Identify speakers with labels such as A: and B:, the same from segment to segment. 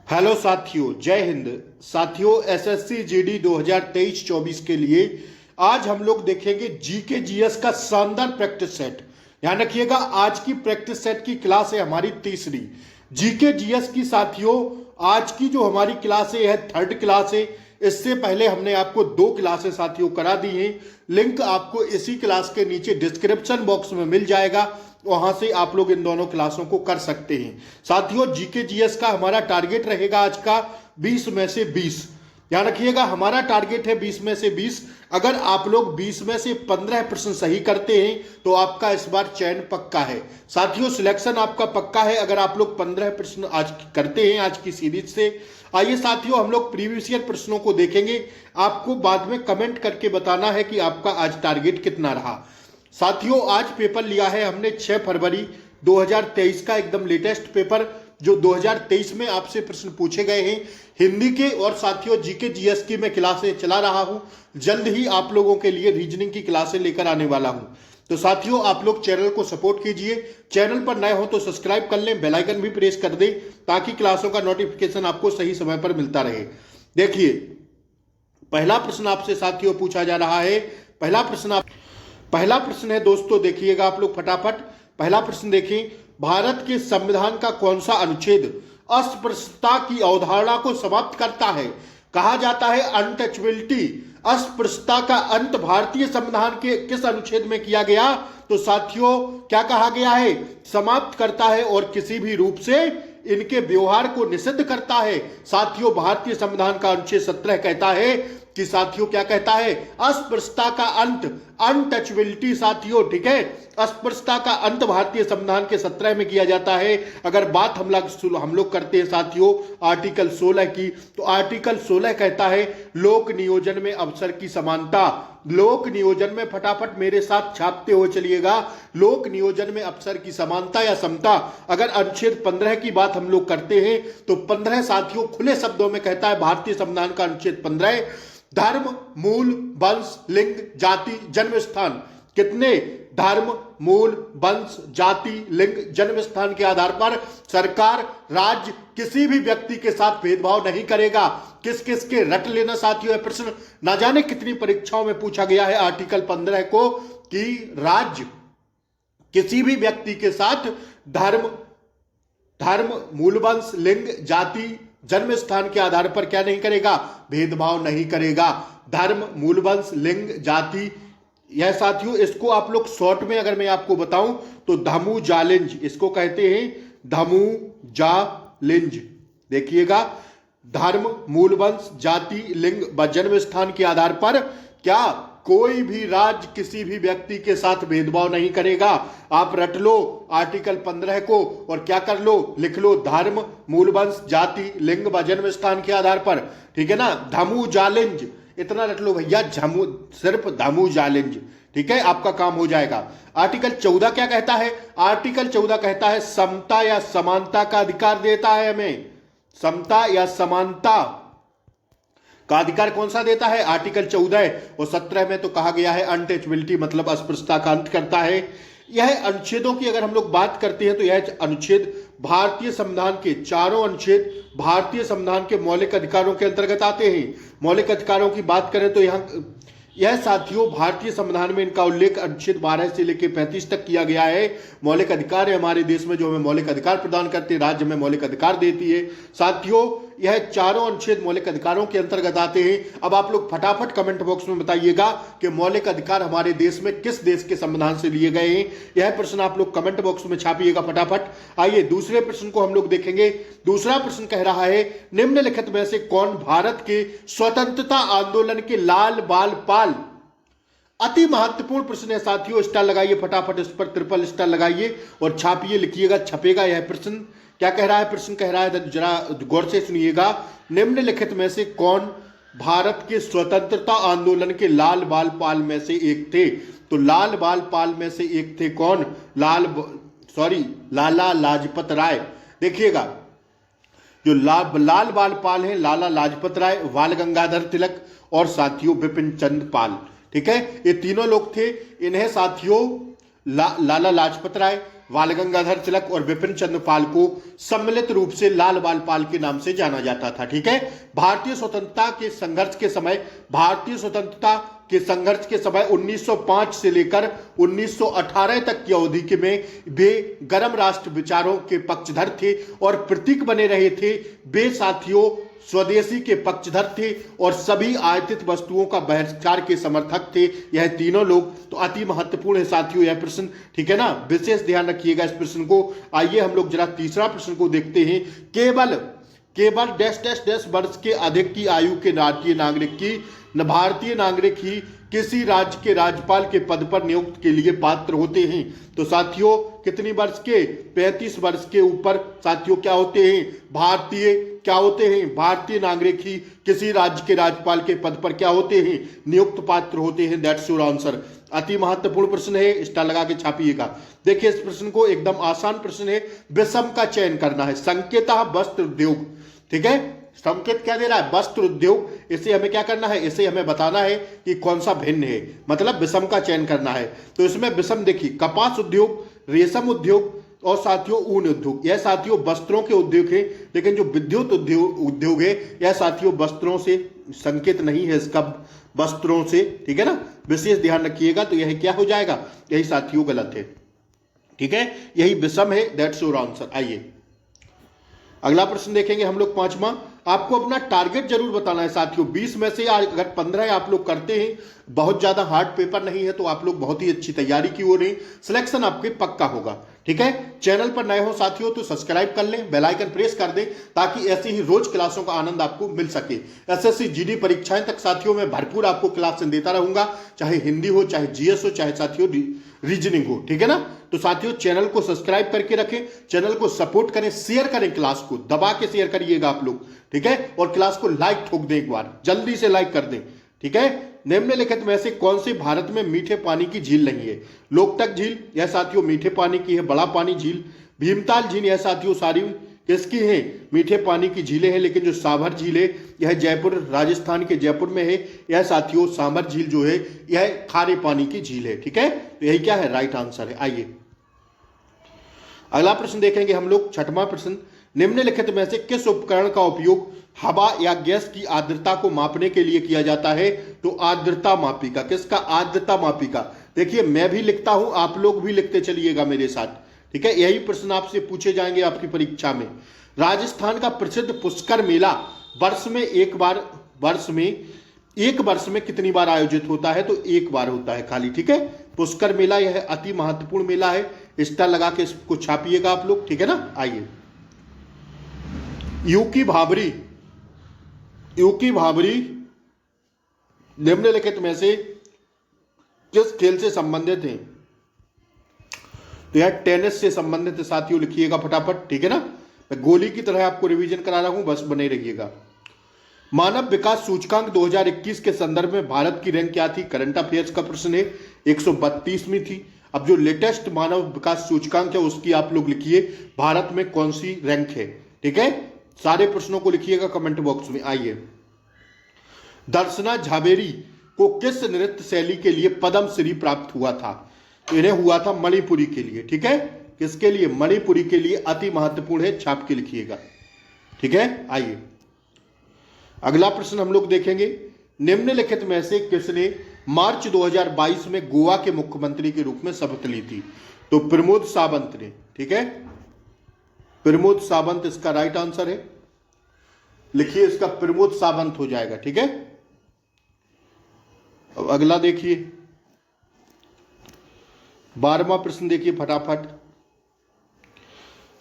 A: Hello साथियों, जय हिंद। साथियों, एसएससी जीडी 2023-24 के लिए आज हम लोग देखेंगे जीके जीएस का शानदार प्रैक्टिस सेट। ध्यान रखिएगा, आज की प्रैक्टिस सेट की क्लास है हमारी तीसरी जीके जीएस की। साथियों, आज की जो हमारी क्लास है यह थर्ड क्लास है। इससे पहले हमने आपको दो क्लासेस साथियों करा दी हैं। लिंक आपको इसी क्लास के नीचे डिस्क्रिप्शन बॉक्स में मिल जाएगा, वहां से आप लोग इन दोनों क्लासों को कर सकते हैं। साथियों, जीके जीएस का हमारा टारगेट रहेगा आज का 20 में से 20। ध्यान रखिएगा, हमारा टारगेट है 20 में से 20। अगर आप लोग 20 में से 15% सही करते हैं तो आपका इस बार चयन पक्का है। साथियों, सिलेक्शन आपका पक्का है अगर आप लोग 15% आज करते हैं आज की सीरीज से। आइए साथियों, हम लोग प्रीवियस ईयर प्रश्नों को देखेंगे। आपको बाद में कमेंट करके बताना है कि आपका आज टारगेट कितना रहा। साथियों, आज पेपर लिया है हमने 6 फरवरी 2023 का, एकदम लेटेस्ट पेपर जो 2023 में आपसे प्रश्न पूछे गए हैं हिंदी के। और साथियों, जीके जीएस की मैं क्लासें चला रहा हूं, जल्द ही आप लोगों के लिए रीजनिंग की क्लासें लेकर आने वाला हूं। तो साथियों, आप लोग चैनल को सपोर्ट कीजिए। चैनल पर नए हो तो सब्सक्राइब कर लें, बेल आइकन भी प्रेस कर दें ताकि क्लासों का नोटिफिकेशन आपको सही समय पर मिलता रहे। देखिए, पहला प्रश्न आपसे साथियों पूछा जा रहा है। पहला प्रश्न है दोस्तों, देखिएगा आप लोग फटाफट। पहला प्रश्न देखिए, भारत के संविधान का कौन सा अनुच्छेद अस्पृश्यता की अवधारणा को समाप्त करता है? कहा जाता है अनटचेबिलिटी। अस्पृश्यता का अंत भारतीय संविधान के किस अनुच्छेद में किया गया? तो साथियों, क्या कहा गया है? समाप्त करता है और किसी भी रूप से इनके व्यवहार को निषिद्ध करता है। साथियों, भारतीय संविधान का अनुच्छेद 17 कहता है कि साथियों क्या कहता है? अस्पृश्यता का अंत, अनटचेबिलिटी। साथियों, ठीक है, अस्पृश्यता का अंत भारतीय संविधान के 17 में किया जाता है। अगर बात हम लोग करते हैं साथियों आर्टिकल 16 की, तो आर्टिकल 16 कहता है लोक नियोजन में अवसर की समानता। लोक नियोजन में फटाफट मेरे साथ छापते हुए चलिएगा, लोक नियोजन में अवसर की समानता या समता। अगर अनुच्छेद 15 की बात हम लोग करते हैं तो 15 साथियों खुले शब्दों में कहता है, भारतीय संविधान का अनुच्छेद 15, धर्म, मूल, वंश, लिंग, जाति, जन्म स्थान। कितने? धर्म, मूल, वंश, जाति, लिंग, जन्म स्थान के आधार पर सरकार, राज्य किसी भी व्यक्ति के साथ भेदभाव नहीं करेगा। किस किस के रट लेना साथियों, यह प्रश्न ना जाने कितनी परीक्षाओं में पूछा गया है आर्टिकल 15 को, कि राज्य किसी भी व्यक्ति के साथ धर्म, मूल, वंश, लिंग, जाति, जन्म स्थान के आधार पर क्या नहीं करेगा? भेदभाव नहीं करेगा। धर्म, मूल, वंश, लिंग, जाति, यह साथियों इसको आप लोग शॉर्ट में अगर मैं आपको बताऊं तो धमू जालिंज इसको कहते हैं, धमू जालिंज। देखिएगा, धर्म, मूल, वंश, जाति, लिंग व जन्म स्थान के आधार पर क्या कोई भी राज्य किसी भी व्यक्ति के साथ भेदभाव नहीं करेगा। आप रट लो आर्टिकल 15 को और क्या कर लो, लिख लो धर्म, मूल, वंश, जाति, लिंग व जन्म स्थान के आधार पर। ठीक है ना, धमू जालिंज इतना रट लो भैया, सिर्फ धमू जालिंज। ठीक है, आपका काम हो जाएगा। आर्टिकल 14 क्या कहता है? आर्टिकल 14 कहता है समता या समानता का अधिकार देता है हमें। समता या समानता का अधिकार कौन सा देता है? आर्टिकल 14 और 17 में तो कहा गया है अनटचेबिलिटी, मतलब अस्पृश्यता का अंत करता है। यह अनुच्छेदों की अगर हम लोग बात करते हैं तो यह अनुच्छेद भारतीय संविधान के चारों अनुच्छेद भारतीय संविधान के मौलिक अधिकारों के अंतर्गत आते हैं। मौलिक अधिकारों की बात करें तो यह साथियों भारतीय संविधान में इनका उल्लेख अनुच्छेद 12 से लेकर 35 तक किया गया है। मौलिक अधिकार है हमारे देश में जो हमें मौलिक अधिकार प्रदान करते हैं, राज्य में मौलिक अधिकार देती है। साथियों, यह चारों अनुच्छेद मौलिक अधिकारों के अंतर्गत आते हैं। अब आप लोग फटाफट कमेंट बॉक्स में बताइएगा कि मौलिक अधिकार हमारे देश में किस देश के संविधान से लिए गए हैं। यह प्रश्न आप लोग कमेंट बॉक्स में छापिएगा फटाफट। आइए दूसरे प्रश्न को हम लोग देखेंगे। दूसरा प्रश्न कह रहा है, निम्नलिखित में से कौन भारत के स्वतंत्रता आंदोलन के लाल बाल पाल? अति महत्वपूर्ण प्रश्न है साथियों, स्टार लगाइए फटाफट, इस पर ट्रिपल स्टार लगाइए और छापिए, लिखिएगा, छपेगा यह प्रश्न। क्या कह रहा है? प्रश्न कह रहा है, जरा गौर से सुनिएगा, निम्नलिखित में से कौन भारत के स्वतंत्रता आंदोलन के लाल बाल पाल में से एक थे? तो लाल बाल पाल में से एक थे कौन? लाला लाजपत राय। देखिएगा, जो लाल बाल पाल है, लाला लाजपत राय, बाल गंगाधर तिलक और साथियों बिपिन चंद्र पाल। ठीक है, ये तीनों लोग थे। इन्हें साथियों लाला लाजपत राय, बाल गंगाधर तिलक और विपिन चंद्र पाल को सम्मिलित रूप से लाल बाल पाल के नाम से जाना जाता था। ठीक है, भारतीय स्वतंत्रता के संघर्ष के समय 1905 से लेकर 1918 तक की अवधि के में वे गरम राष्ट्र विचारों के पक्षधर थे और प्रतीक बने रहे थे। वे साथियों स्वदेशी के पक्षधर थे और सभी आयातित वस्तुओं का बहिष्कार के समर्थक थे। यह तीनों लोग तो अति महत्वपूर्ण है साथियों यह प्रश्न। ठीक है ना, विशेष ध्यान रखिएगा इस प्रश्न को। आइए हम लोग जरा तीसरा प्रश्न को देखते हैं। केवल डैश डैश डैश वर्ष के अधिक की आयु के भारतीय नागरिक ही किसी राज्य के राज्यपाल के पद पर नियुक्त के लिए पात्र होते हैं। तो साथियों कितनी वर्ष के, 35 वर्ष के ऊपर साथियों क्या होते हैं, भारतीय नागरिक ही किसी राज्य के राज्यपाल के पद पर क्या होते हैं, नियुक्त पात्र होते हैं। That's your answer. अति महत्वपूर्ण प्रश्न है, स्टार लगा के छापिएगा। देखिए इस प्रश्न को, एकदम आसान प्रश्न है। विषम का चयन करना है। संकेतः वस्त्र उद्योग, ठीक है, संकेत क्या दे रहा है, वस्त्र उद्योग। इसे हमें क्या करना है, इसे हमें बताना है कि कौन सा भिन्न है, मतलब विषम का चयन करना है। तो इसमें विषम देखिए, कपास उद्योग, रेशम उद्योग और साथियों ऊन उद्योग, यह साथियों वस्त्रों के उद्योग है। लेकिन जो विद्युत उद्योग है यह साथियों वस्त्रों से, संकेत नहीं है इसका, वस्त्रों से। ठीक है ना, विशेष ध्यान रखिएगा। तो यह क्या हो जाएगा, यही साथियों गलत है। ठीक है, यही विषम है। That's your answer. आइए अगला प्रश्न देखेंगे हम लोग, पांचवा। आपको अपना टारगेट जरूर बताना है साथियों। 20 में से अगर 15 आप लोग करते हैं, बहुत ज्यादा हार्ड पेपर नहीं है, तो आप लोग बहुत ही अच्छी तैयारी की ओर हैं, सिलेक्शन आपके पक्का होगा। ठीक है, चैनल पर नए हो साथियों तो सब्सक्राइब कर लें, बेल आइकन प्रेस कर दें, ताकि ऐसी ही रोज क्लासों का आनंद आपको मिल सके। एसएससी जीडी परीक्षाएं तक साथियों में भरपूर आपको क्लासें देता रहूंगा, चाहे हिंदी हो, चाहे जीएस हो, चाहे साथियों रीजनिंग हो। ठीक है ना, तो साथियों चैनल को सब्सक्राइब करके रखें, चैनल को सपोर्ट करें, शेयर करें, क्लास को दबा के शेयर करिएगा आप लोग। ठीक है, और क्लास को लाइक ठोक दें, एक बार जल्दी से लाइक कर दें। ठीक है, निम्नलिखित में से कौन सी भारत में मीठे पानी की झील नहीं है। लोकटक झील, यह साथियों मीठे पानी की है। बड़ा पानी झील, भीमताल झील, यह साथियों सारी किसकी है, मीठे पानी की झीलें हैं। लेकिन जो सांभर झील है यह जयपुर, राजस्थान के जयपुर में है। यह साथियों सांभर झील जो है यह खारे पानी की झील है। ठीक है, तो यही क्या है, राइट आंसर है। आइए अगला प्रश्न देखेंगे हम लोग, छठवां प्रश्न। निम्नलिखित में से किस उपकरण का उपयोग हवा या गैस की आर्द्रता को मापने के लिए किया जाता है। तो आर्द्रता मापिका, किसका, आर्द्रता मापिका। देखिए मैं भी लिखता हूं, आप लोग भी लिखते चलिएगा मेरे साथ। ठीक है, यही प्रश्न आपसे पूछे जाएंगे आपकी परीक्षा में। राजस्थान का प्रसिद्ध पुष्कर मेला वर्ष में एक वर्ष में कितनी बार आयोजित होता है। तो एक बार होता है खाली। ठीक है, पुष्कर मेला यह अति महत्वपूर्ण मेला है, स्टार लगा के इसको छापिएगा आप लोग। ठीक है ना, आइए यूकी भाबरी निम्नलिखित में से किस खेल से संबंधित है। तो यह टेनिस से संबंधित है साथियों, लिखिएगा फटाफट। ठीक है ना, मैं गोली की तरह आपको रिवीजन करा रहा हूं, बस बने रहिएगा। मानव विकास सूचकांक 2021 के संदर्भ में भारत की रैंक क्या थी। करंट अफेयर्स का प्रश्न है, 132वीं थी। अब जो लेटेस्ट मानव विकास सूचकांक है उसकी आप लोग लिखिए, भारत में कौन सी रैंक है। ठीक है, सारे प्रश्नों को लिखिएगा कमेंट बॉक्स में। आइए, दर्शना झावेरी को किस नृत्य शैली के लिए पद्मश्री प्राप्त हुआ था। इन्हें हुआ था मणिपुरी के लिए। ठीक है, किसके लिए, मणिपुरी के लिए। अति महत्वपूर्ण है, छाप के लिखिएगा। ठीक है, आइए अगला प्रश्न हम लोग देखेंगे। निम्नलिखित में से किसने मार्च 2022 में गोवा के मुख्यमंत्री के रूप में शपथ ली थी। तो प्रमोद सावंत ने। ठीक है, प्रमोद सावंत इसका राइट आंसर है, लिखिए इसका प्रमोद सावंत हो जाएगा। ठीक है, अब अगला देखिए, 12वां प्रश्न देखिए फटाफट।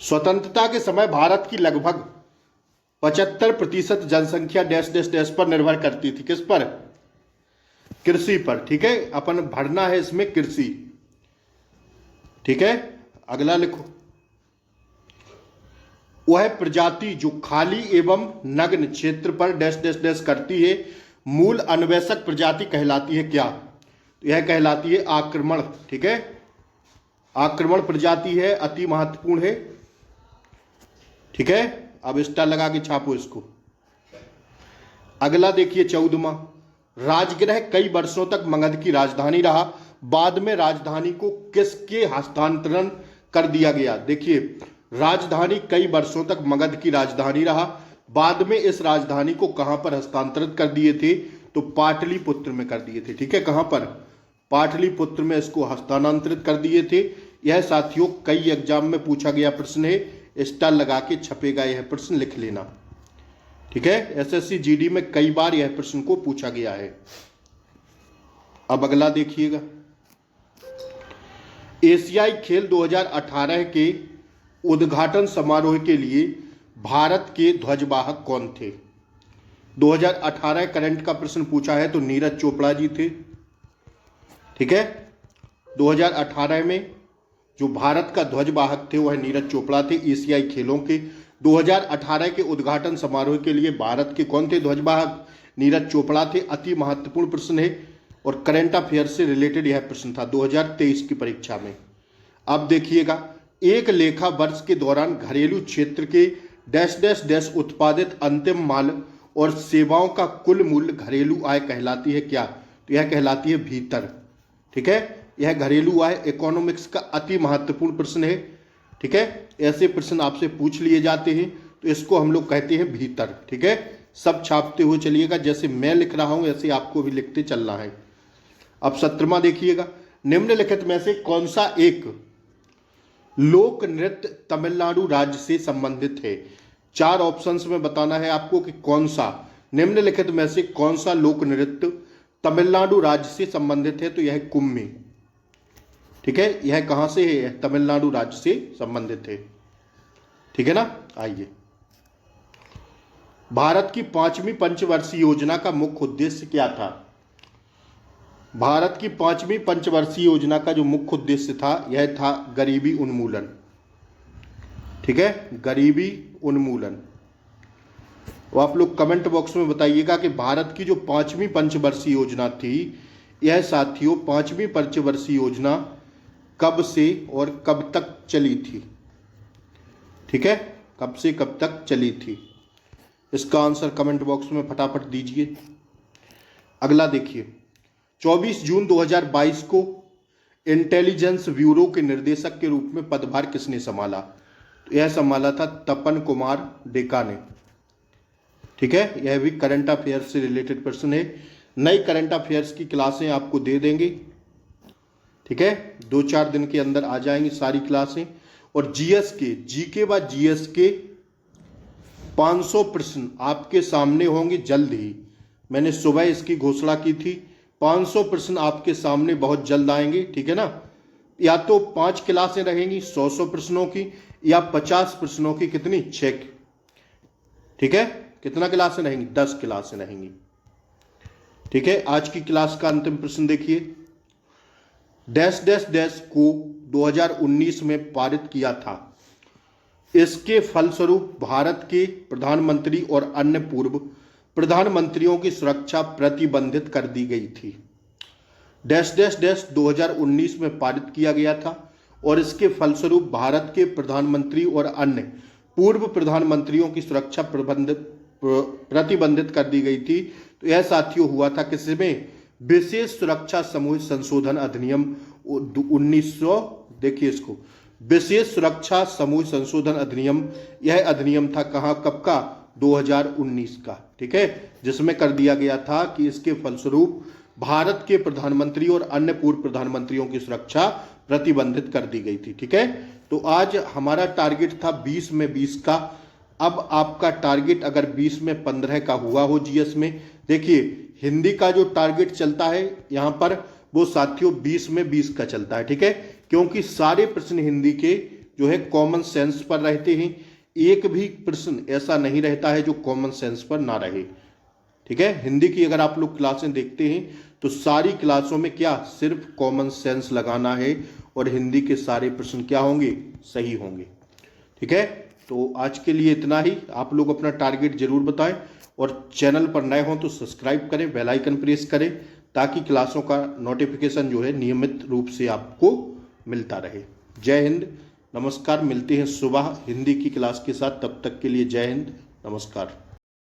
A: स्वतंत्रता के समय भारत की लगभग 75% जनसंख्या डैश डैश डैश पर निर्भर करती थी। किस पर, कृषि पर। ठीक है, अपन भरना है इसमें कृषि। ठीक है, अगला लिखो, वह प्रजाति जो खाली एवं नग्न क्षेत्र पर डैश डैश डैश करती है मूल अन्वेषक प्रजाति कहलाती है क्या। तो यह कहलाती है आक्रमण। ठीक है, आक्रमण प्रजाति है, अति महत्वपूर्ण है। ठीक है, अब स्टार लगा के छापो इसको। अगला देखिए 14वां। राजगृह कई वर्षों तक मगध की राजधानी रहा, बाद में राजधानी को किसके हस्तांतरण कर दिया गया। देखिए, राजधानी कई वर्षों तक मगध की राजधानी रहा, बाद में इस राजधानी को कहां पर हस्तांतरित कर दिए थे, तो पाटलिपुत्र में कर दिए थे। ठीक है, कहां पर, पाटलिपुत्र में इसको हस्तांतरित कर दिए थे। यह साथियों कई एग्जाम में पूछा गया प्रश्न है, स्टार लगा के छपेगा यह प्रश्न, लिख लेना। ठीक है, एसएससी जीडी में कई बार यह प्रश्न को पूछा गया है। अब अगला देखिएगा, एशियाई खेल 2018 के उद्घाटन समारोह के लिए भारत के ध्वजवाहक कौन थे। 2018 करंट का प्रश्न पूछा है तो नीरज चोपड़ा जी थे। ठीक है, 2018 में जो भारत का ध्वजवाहक थे वह नीरज चोपड़ा थे। एशियाई खेलों के 2018 के उद्घाटन समारोह के लिए भारत के कौन थे ध्वजवाहक, नीरज चोपड़ा थे। अति महत्वपूर्ण प्रश्न है और करंट अफेयर से रिलेटेड यह प्रश्न था 2023 की परीक्षा में। अब देखिएगा, एक लेखा वर्ष के दौरान घरेलू क्षेत्र के डैश डैश डैश उत्पादित अंतिम माल और सेवाओं का कुल मूल्य घरेलू आय कहलाती है क्या, तो यह कहलाती है भीतर। ठीक है, यह घरेलू आय इकोनॉमिक्स का अति महत्वपूर्ण प्रश्न है। ठीक है, ऐसे प्रश्न आपसे पूछ लिए जाते हैं तो इसको हम लोग कहते हैं भीतर। ठीक है, सब छापते हुए चलिएगा, जैसे मैं लिख रहा हूं ऐसे आपको भी लिखते चलना है। अब 17वां देखिएगा, निम्नलिखित में से कौन सा एक लोक नृत्य तमिलनाडु राज्य से संबंधित है। 4 ऑप्शंस में बताना है आपको कि कौन सा, निम्नलिखित में से कौन सा लोक नृत्य तमिलनाडु राज्य से संबंधित है, तो यह कुम्मी। ठीक है, यह कहां से है, तमिलनाडु राज्य से संबंधित है। ठीक है ना, आइए, भारत की 5वीं पंचवर्षीय योजना का मुख्य उद्देश्य क्या था। भारत की 5वीं पंचवर्षीय योजना का जो मुख्य उद्देश्य था यह था गरीबी उन्मूलन। ठीक है, गरीबी उन्मूलन। वो आप लोग कमेंट बॉक्स में बताइएगा कि भारत की जो 5वीं पंचवर्षीय योजना थी, यह साथियों 5वीं पंचवर्षीय योजना कब से और कब तक चली थी। ठीक है, कब से कब तक चली थी, इसका आंसर कमेंट बॉक्स में फटाफट दीजिए। अगला देखिए, 24 जून 2022 को इंटेलिजेंस ब्यूरो के निर्देशक के रूप में पदभार किसने संभाला, तो यह संभाला था तपन कुमार डेका ने। ठीक है, यह भी करंट अफेयर्स से रिलेटेड प्रश्न है। नई करंट अफेयर्स की क्लासें आपको दे देंगे। ठीक है, 2-4 दिन के अंदर आ जाएंगी सारी क्लासें। और जीएस के, जीके व जीएस के 500 प्रश्न आपके सामने होंगे जल्द ही। मैंने सुबह इसकी घोषणा की थी, 500 प्रश्न आपके सामने बहुत जल्द आएंगे। ठीक है ना, या तो 5 क्लासें रहेंगी 100 प्रश्नों की, या 50 प्रश्नों की, कितनी, 6। ठीक है, कितना क्लासें रहेंगी, 10 क्लासें रहेंगी। ठीक है, आज की क्लास का अंतिम प्रश्न देखिए, डैश डैश डैश को 2019 में पारित किया था। इसके फलस्वरूप भारत के प्रधानमंत्री और अन्य पूर्व प्रधानमंत्रियों की सुरक्षा प्रतिबंधित कर दी गई थी। डैश डैश डैश 2019 में पारित किया गया था और इसके फलस्वरूप भारत के प्रधानमंत्री और अन्य पूर्व प्रधानमंत्रियों की सुरक्षा प्रतिबंधित कर दी गई थी। तो यह साथियों हुआ था किसमें, विशेष सुरक्षा समूह संशोधन अधिनियम 1900। देखिए इसको, विशेष सुरक्षा समूह संशोधन अधिनियम, यह अधिनियम था कहां, कब का, 2019 का। ठीक है, जिसमें कर दिया गया था कि इसके फलस्वरूप भारत के प्रधानमंत्री और अन्य पूर्व प्रधानमंत्रियों की सुरक्षा प्रतिबंधित कर दी गई थी। ठीक है, तो आज हमारा टारगेट था 20 में 20 का। अब आपका टारगेट अगर 20 में 15 का हुआ हो जीएस में, देखिए हिंदी का जो टारगेट चलता है यहां पर वो साथियों 20 में 20 का चलता है। ठीक है, क्योंकि सारे प्रश्न हिंदी के जो है कॉमन सेंस पर रहते हैं, एक भी प्रश्न ऐसा नहीं रहता है जो कॉमन सेंस पर ना रहे। ठीक है, हिंदी की अगर आप लोग क्लासें देखते हैं तो सारी क्लासों में क्या, सिर्फ कॉमन सेंस लगाना है और हिंदी के सारे प्रश्न क्या होंगे, सही होंगे। ठीक है, तो आज के लिए इतना ही। आप लोग अपना टारगेट जरूर बताएं और चैनल पर नए हों तो सब्सक्राइब करें, बेल आइकन प्रेस करें, ताकि क्लासों का नोटिफिकेशन जो है नियमित रूप से आपको मिलता रहे। जय हिंद, नमस्कार। मिलते हैं सुबह हिंदी की क्लास के साथ, तब तक के लिए जय हिंद, नमस्कार।